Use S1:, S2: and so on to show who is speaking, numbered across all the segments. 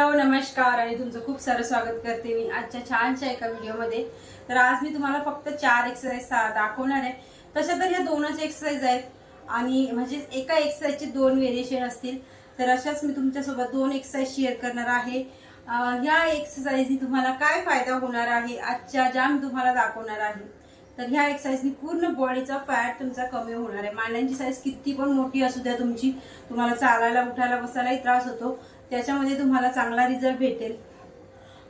S1: Hello नमस्कार आणि तुमचं खूप सारं स्वागत करते मी आजच्या छानशा एका व्हिडिओमध्ये। तर आज मी तुम्हाला फक्त 4 एक्सरसाइज दाखवणार आहे। तशा तर ह्या दोनच एक्सरसाइज आहेत आणि म्हणजे एका एक्सरसाइजचे 2 व्हेरिएशन असतील। तर अशाच मी तुमच्यासोबत 2 एक्सरसाइज शेअर करणार आहे। ह्या एक्सरसाइजनी तुम्हाला काय फायदा होणार आहे आजच्या ज्या मी तुम्हाला दाखवणार आहे। तर ह्या एक्सरसाइजनी पूर्ण बॉडीचा फॅट तुमचा कमी होणार आहे। मांड्यांची साईज किती पण मोठी असू द्या तुमची, तुम्हाला चालायला उठायला बसायलाही त्रास होतो, त्याच्यामध्ये तुम्हाला चांगला रिझल्ट भेटेल।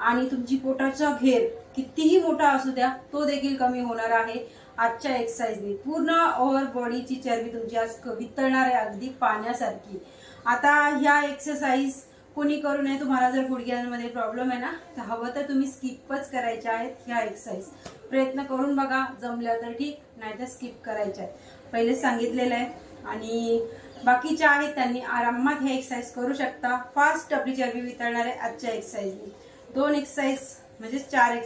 S1: आणि तुमची पोटाचा घेर कितीही मोठा असू द्या तो देखील कमी होणार आहे आजच्या एक्सरसाइजनी। पूर्ण ओव्हर बॉडीची चरबी तुमची आज वितळणार आहे अगदी पाण्यासारखी। आता ह्या एक्सरसाइज कोणी करू नये। तुम्हाला जर गुडघ्यांमध्ये प्रॉब्लेम आहे ना तर हवं तर तुम्ही स्किपच करायच्या आहेत ह्या एक्सरसाइज। प्रयत्न करून बघा, जमलं तर ठीक, नाहीतर स्किप करायच्या आहेत, पहिले सांगितलेलं आहे। आणि बाकीच्या आहेत त्यांनी आरामात हे एक्सरसाइज करू शकता। फास्ट आपली चरबी वितळणार आहे आजच्या एक्सरसाइजनी। 2 एक्सरसाइज म्हणजे 4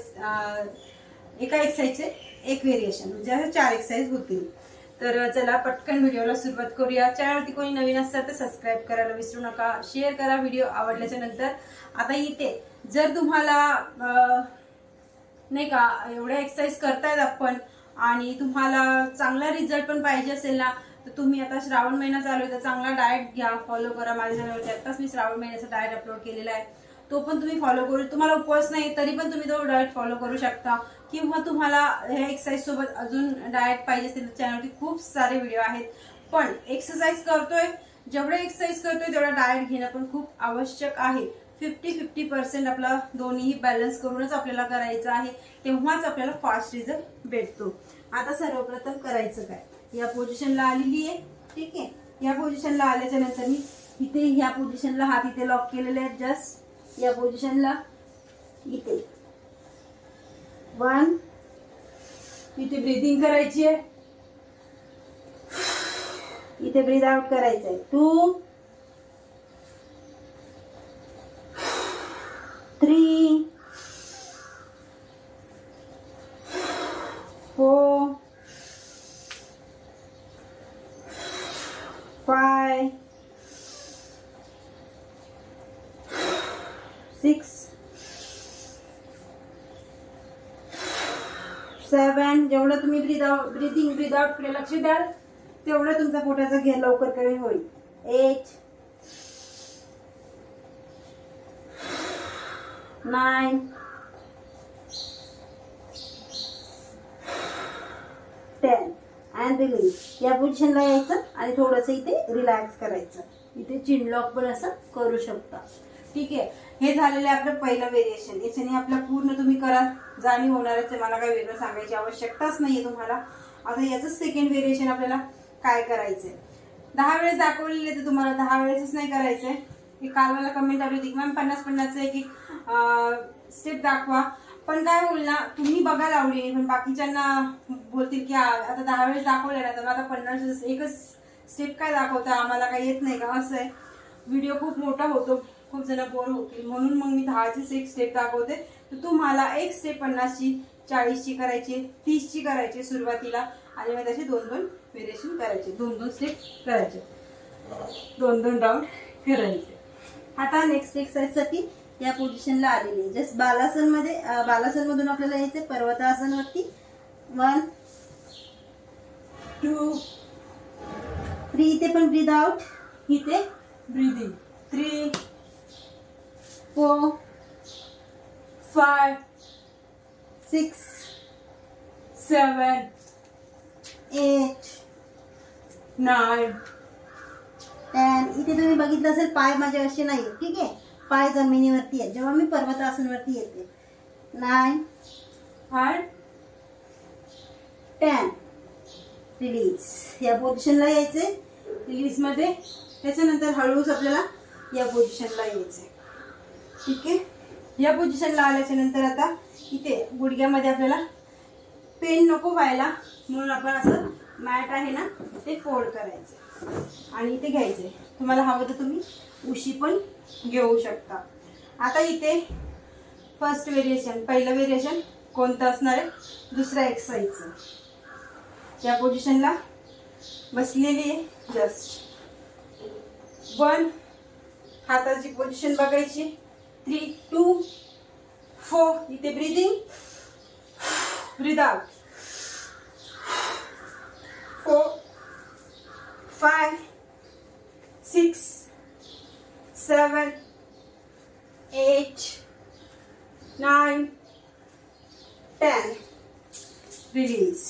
S1: एका एक्सरसाइजचे एक व्हेरिएशन म्हणजे 4 एक्सरसाइज होतील। तर चला पटकन व्हिडिओला सुरुवात करूया। चॅनलवरती कोणी नवीन असेल तर सबस्क्राइब करायला विसरू नका, शेअर करा व्हिडिओ आवडल्याच्या नंतर। आता इथे जर तुम्हाला नाही का एवढ्या एक्सरसाइज करतायत आपण आणि तुम्हाला चांगला रिझल्ट पण पाहिजे असेल ना, तर तुम्ही आता श्रावण महिना चालू आहे तर चांगला डाएट घ्या, फॉलो करा। माझ्या चॅनलवरती आताच मी श्रावण महिन्याचा डाएट अपलोड केलेला आहे, तो पण तुम्ही फॉलो करू। तुम्हाला उपवास नाही तरी पण तुम्ही तो डाएट फॉलो करू शकता, किंवा तुम्हाला हे एक्सरसाइज सोबत अजून डाएट पाहिजे असेल तर चॅनलवरती खूप सारे व्हिडिओ आहेत। पण एक्सरसाइज करतोय, जेवढे एक्सरसाइज करतोय तेवढा डाएट घेणं पण खूप आवश्यक आहे। 50-50% आपला दोन्ही बॅलन्स करूनच आपल्याला करायचं आहे, तेव्हाच आपल्याला फास्ट रिझल्ट भेटतो। आता सर्वप्रथम करायचं काय, या पोझिशनला आलेली आहे, ठीक आहे। या पोझिशनला आल्याच्या नंतर मी इथे ह्या पोझिशनला हात इथे लॉक केलेले आहेत, जस्ट या पोझिशनला इथे 1, इथे ब्रीदिंग करायची आहे, इथे ब्रीद आउट करायचं आहे 2, 3, 4, 5, 6, 7। जेवढं तुम्ही ब्रीद आउट कडे लक्ष द्याल तेवढं तुमचा पोटाचा घेर लवकर कमी होईल। 8, 9, 10 अँड रिलीज। या पोझिशनला यायचं आणि थोडंसं इथे रिलॅक्स करायचं, इथे चिन लॉक पण असं करू शकता, ठीक आहे। हे झालेलं आहे आपलं पहिलं व्हेरिएशन। याच्याने आपला पूर्ण तुम्ही करा, जाणीव होणारच आहे, मला काही वेगळं सांगायची आवश्यकताच नाहीये तुम्हाला। आता याचं सेकंड व्हेरिएशन आपल्याला काय करायचंय, 10 वेळेस दाखवलेले तर तुम्हाला 10 वेळेसच नाही करायचंय। हे काल मला कमेंट आली होती की मॅम 50-50 एक स्टेप दाखवा, पण काय होईल ना, तुम्ही बघायला आवडेल पण बाकीच्यांना बोलतील की आता 10 वेळेस दाखवले ना तर आता 50 एकच स्टेप काय दाखवता, आम्हाला काही येत नाही का, असं आहे। व्हिडिओ खूप मोठा होतो, खूप जण बोर होतील, म्हणून मग मी 10चीच एक स्टेप दाखवते। तर तुम्हाला एक स्टेप 50ची, 40ची करायची, 30ची करायची सुरुवातीला, आणि मग त्याचे 2-2 व्हेरिएशन करायचे, 2-2 स्टेप करायचे, 2-2 राऊंड करायचे। आता नेक्स्ट एक्सरसाइज साठी या पोझिशनला आलेली जस्ट बालासन मध्ये, बालासन मधून आपल्याला यायचे पर्वतासन वरती। 1, 2, 3, इथे पण ब्रीद आउट, इथे ब्रीदिंग 3, 4, 5, 6, 7, 8, 9, 10। इथे तुम्ही बघितलं असेल पाय माझे असे नाही, ठीक आहे, पाय जमिनीवरती आहे जेव्हा मी पर्वतासनवरती येते। 9 and 10 रिलीज। या पोझिशनला यायचे, रिलीज मध्ये त्याच्यानंतर हळूच आपल्याला या पोझिशनला यायचे, ठीक आहे। या पोझिशनला आल्याच्या नंतर आता इथे गुडघ्यामध्ये आपल्याला पेन नको व्हायला म्हणून आपण असं मॅट आहे ना ते फोल्ड करायचे आणि इथे घ्यायचे। तुम्हाला हवं तर तुम्ही उशी पण घेऊ शकता। आता इथे फर्स्ट व्हेरिएशन, पहिलं व्हेरिएशन कोणतं असणार आहे, दुसऱ्या एक्सरसाइजचं। या पोझिशनला बसलेली आहे, जस्ट 1 हाताची पोझिशन बघायची, 3 2 4 इथे ब्रीदिंग, ब्रीद आउट, 4 5 6 7 8 9 10 रिलीज.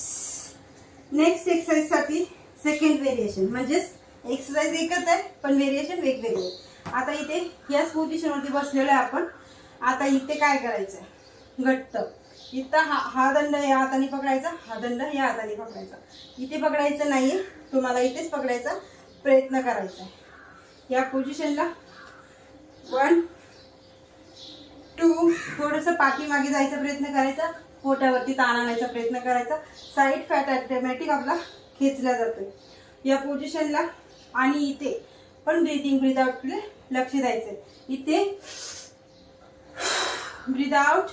S1: नेक्स्ट एक्सरसाइज साठी सेकंड व्हेरिएशन, म्हणजेच एक्सरसाइज एकच आहे पण व्हेरिएशन वेगवेगळे. आता इथे याच पोझिशनवरती बसलेलो आहे आपण. आता इथे काय करायचं आहे, घट्ट इथं हा दंड या हाताने पकडायचा, हा दंड या हाताने पकडायचा. इथे पकडायचं नाहीये, तुम्हाला इथेच पकडायचा प्रयत्न करायचा आहे. या पोझिशनला 1 2 थोडंसं पाठीमागे जायचा प्रयत्न करायचा, पोटावरती ताण आणायचा प्रयत्न करायचा. साईड फॅट ऑटोमॅटिक आपला खेचला जातोय या पोझिशनला. आणि इथे पण ब्रीदिंग, ब्रीद आउट कडे लक्ष द्यायचंय. इथे ब्रीद आउट,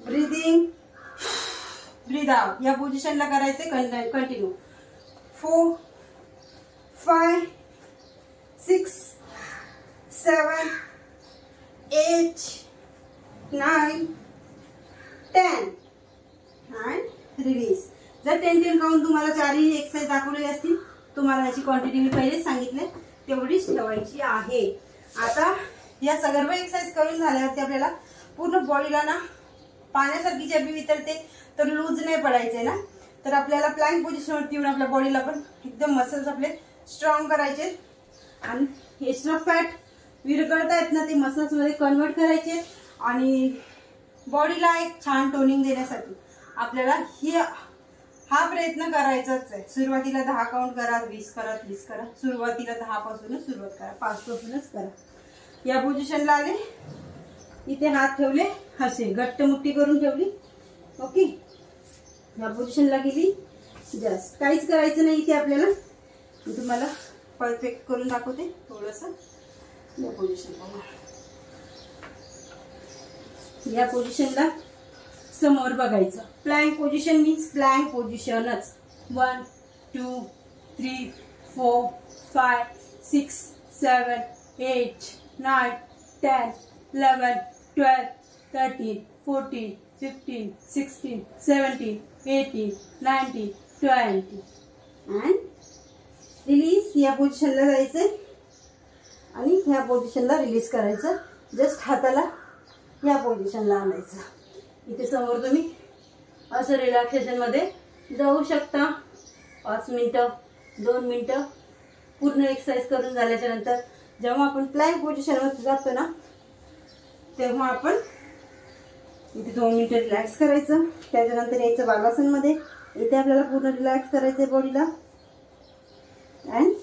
S1: ब्रीदिंग, ब्रीद आउट या पोझिशनला करायचे कंटिन्यू. 4 5 6 7 8 9 10 and release. जर 10 काउंट तुम्हाला चारही एक्सरसाइज दाखवलेली असतील, तुम्हाला याची क्वांटिटी मी पहिलेच सांगितले तेवढीच ठेवायची आहे. आता या सर्व एक्सरसाइज करून झाल्यावरती आपल्याला पूर्ण बॉडीला ना पाण्यासारखी चरबी वितरते, तर लूज नाही पडायचे ना. तर आपल्याला प्लॅंक पोझिशनवरती येऊन आपल्या बॉडीला पण एकदम मसल्स आपले स्ट्रॉंग करायचे आणि एक्स्ट्रा फॅट विरघळतायत ना ते मसल्स मध्ये कन्वर्ट करायचे. आणि बॉडीला एक छान टोनिंग देण्यासाठी आपल्याला हा प्रयत्न करायचाच आहे. सुरुवातीला 10 काउंट करा, 20 करा, 30 करा. सुरुवातीला 10 पासूनच सुरुवात करा, 5 पासूनच करा. या पोझिशनला आले, इथे हात ठेवले, असे घट्ट मुठ्ठी करून ठेवली. ओके, या पोझिशनला गेली. जस्ट काहीच करायचं नाही इथे आपल्याला. मी तुम्हाला परफेक्ट करून दाखवते थोडंसं. या पोझिशनला समोर बघायचं. प्लॅंक पोझिशन मीन्स प्लॅंक पोझिशनच. 1 2 3 4 5 6 7 8 9 10 11 12 13 14 15 16 17 18 19 20 and रिलीज. या पोझिशनला जायचंय आणि ह्या पोझिशनला रिलीज करायचं. जस्ट हाताला या पोझिशनला आणायचं. इथे समोर तुम्ही असं रिलॅक्सेशन मध्ये जाऊ शकता. 5 मिनिटं 2 मिनिटं पूर्ण एक्सरसाइज करून झाल्याच्या नंतर जेव्हा आपण प्लॅंक पोझिशनवर जातो ना, तेव्हा आपण इथे 2 मिनिटं रिलॅक्स करायचं. त्याच्यानंतर यायचं बालासन मध्ये. इथे आपल्याला पूर्ण रिलॅक्स करायचंय बॉडीला. अँड